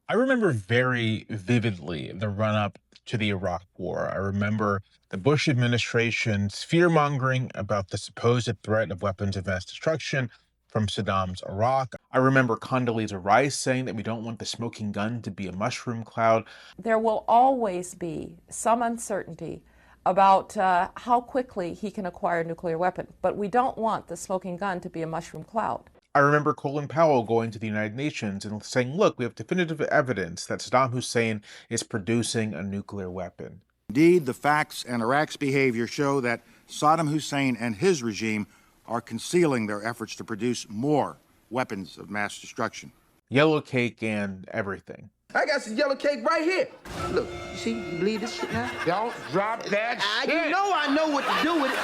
I remember very vividly the run up to the Iraq War. I remember the Bush administration's fear mongering about the supposed threat of weapons of mass destruction from Saddam's Iraq. I remember Condoleezza Rice saying that we don't want the smoking gun to be a mushroom cloud. There will always be some uncertainty about how quickly he can acquire a nuclear weapon, but we don't want the smoking gun to be a mushroom cloud. I remember Colin Powell going to the United Nations and saying, look, we have definitive evidence that Saddam Hussein is producing a nuclear weapon. Indeed, the facts and Iraq's behavior show that Saddam Hussein and his regime are concealing their efforts to produce more weapons of mass destruction. Yellow cake and everything. I got some yellow cake right here. Look, you see, you believe this shit now? Don't drop that shit. I know what to do with it.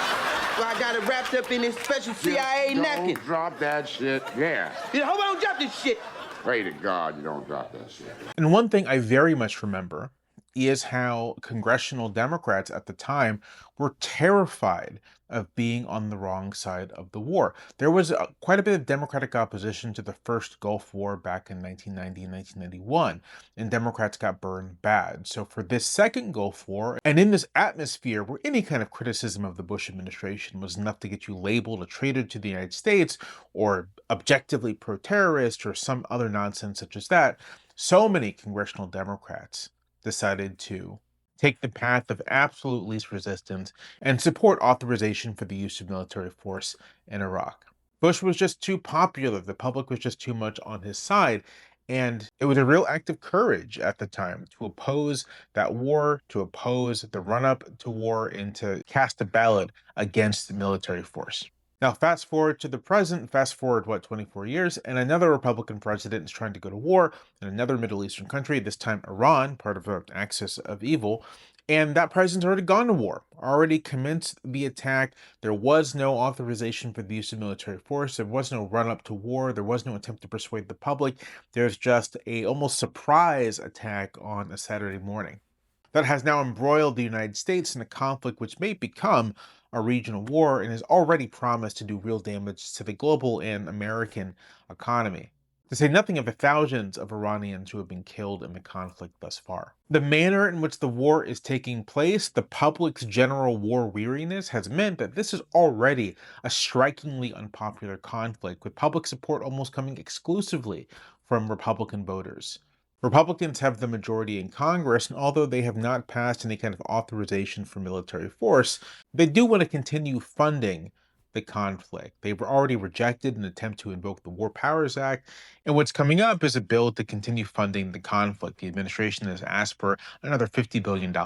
Well, I got it wrapped up in this special CIA napkin. Don't drop that shit. Yeah. You hope I don't drop this shit. Pray to God you don't drop that shit. And one thing I very much remember is how congressional Democrats at the time were terrified of being on the wrong side of the war. There was quite a bit of Democratic opposition to the first Gulf War back in 1990 and 1991, and Democrats got burned bad. So for this second Gulf War, and in this atmosphere where any kind of criticism of the Bush administration was enough to get you labeled a traitor to the United States or objectively pro-terrorist or some other nonsense such as that, so many congressional Democrats decided to take the path of absolute least resistance and support authorization for the use of military force in Iraq. Bush was just too popular. The public was just too much on his side. And it was a real act of courage at the time to oppose that war, to oppose the run up to war, and to cast a ballot against the military force. Now, fast forward to the present, fast forward, 24 years, and another Republican president is trying to go to war in another Middle Eastern country, this time Iran, part of an axis of evil. And that president's already gone to war, already commenced the attack. There was no authorization for the use of military force. There was no run up to war. There was no attempt to persuade the public. There's just a almost surprise attack on a Saturday morning that has now embroiled the United States in a conflict which may become a regional war and has already promised to do real damage to the global and American economy. To say nothing of the thousands of Iranians who have been killed in the conflict thus far. The manner in which the war is taking place, the public's general war weariness, has meant that this is already a strikingly unpopular conflict, with public support almost coming exclusively from Republican voters. Republicans have the majority in Congress, and although they have not passed any kind of authorization for military force, they do want to continue funding the conflict. They were already rejected an attempt to invoke the War Powers Act, and what's coming up is a bill to continue funding the conflict. The administration has asked for another $50 billion.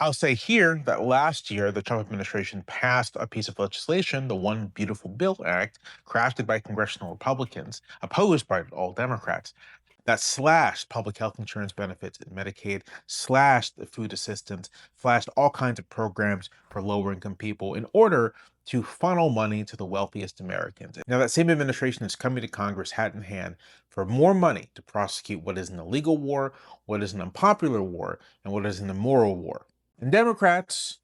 I'll say here that last year, the Trump administration passed a piece of legislation, the One Beautiful Bill Act, crafted by congressional Republicans, opposed by all Democrats, that slashed public health insurance benefits and Medicaid, slashed the food assistance, slashed all kinds of programs for lower income people in order to funnel money to the wealthiest Americans. Now, that same administration is coming to Congress hat in hand for more money to prosecute what is an illegal war, what is an unpopular war, and what is an immoral war. And Democrats,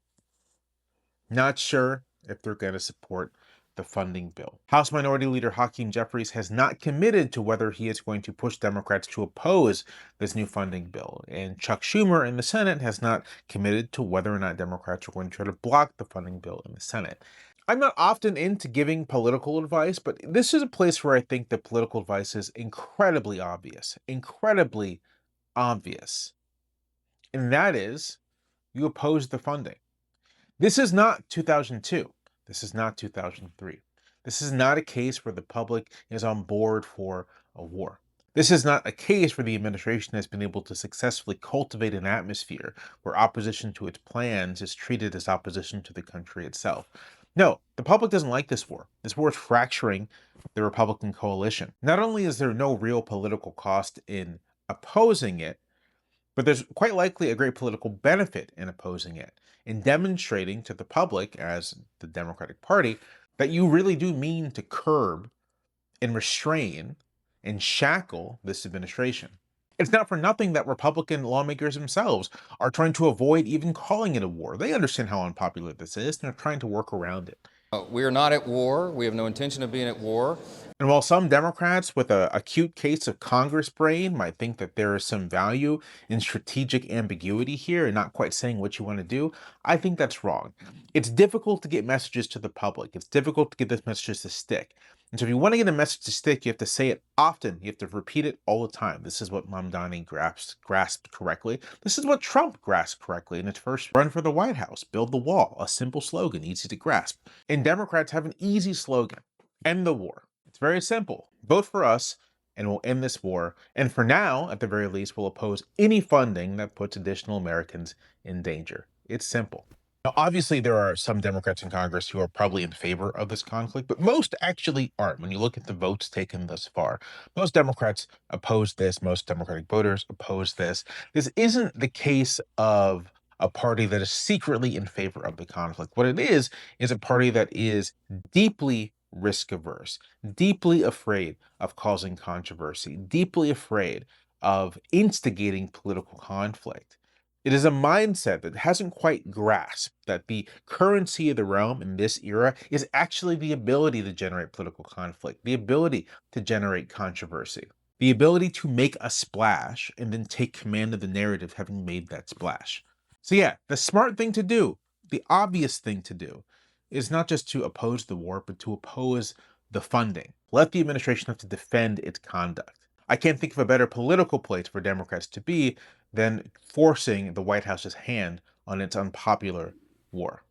not sure if they're going to support the funding bill. House Minority Leader Hakeem Jeffries has not committed to whether he is going to push Democrats to oppose this new funding bill. And Chuck Schumer in the Senate has not committed to whether or not Democrats are going to try to block the funding bill in the Senate. I'm not often into giving political advice, but this is a place where I think that political advice is incredibly obvious. Incredibly obvious. And that is, you oppose the funding. This is not 2002. This is not 2003. This is not a case where the public is on board for a war. This is not a case where the administration has been able to successfully cultivate an atmosphere where opposition to its plans is treated as opposition to the country itself. No, the public doesn't like this war. This war is fracturing the Republican coalition. Not only is there no real political cost in opposing it, but there's quite likely a great political benefit in opposing it, in demonstrating to the public, as the Democratic Party, that you really do mean to curb and restrain and shackle this administration. It's not for nothing that Republican lawmakers themselves are trying to avoid even calling it a war. They understand how unpopular this is, and they're trying to work around it. We are not at war. We have no intention of being at war. And while some Democrats with a acute case of Congress brain might think that there is some value in strategic ambiguity here and not quite saying what you want to do, I think that's wrong. It's difficult to get messages to the public. It's difficult to get those messages to stick. And so if you want to get a message to stick, you have to say it often. You have to repeat it all the time. This is what Mamdani grasped correctly. This is what Trump grasped correctly in his first run for the White House. Build the wall. A simple slogan, easy to grasp. And Democrats have an easy slogan. End the war. It's very simple. Vote for us, and we'll end this war. And for now, at the very least, we'll oppose any funding that puts additional Americans in danger. It's simple. Now, obviously, there are some Democrats in Congress who are probably in favor of this conflict, but most actually aren't. When you look at the votes taken thus far, most Democrats oppose this. Most Democratic voters oppose this. This isn't the case of a party that is secretly in favor of the conflict. What it is a party that is deeply risk averse, deeply afraid of causing controversy, deeply afraid of instigating political conflict. It is a mindset that hasn't quite grasped that the currency of the realm in this era is actually the ability to generate political conflict, the ability to generate controversy, the ability to make a splash and then take command of the narrative having made that splash. So, yeah, the smart thing to do, the obvious thing to do, is not just to oppose the war, but to oppose the funding. Let the administration have to defend its conduct. I can't think of a better political place for Democrats to be than forcing the White House's hand on its unpopular war.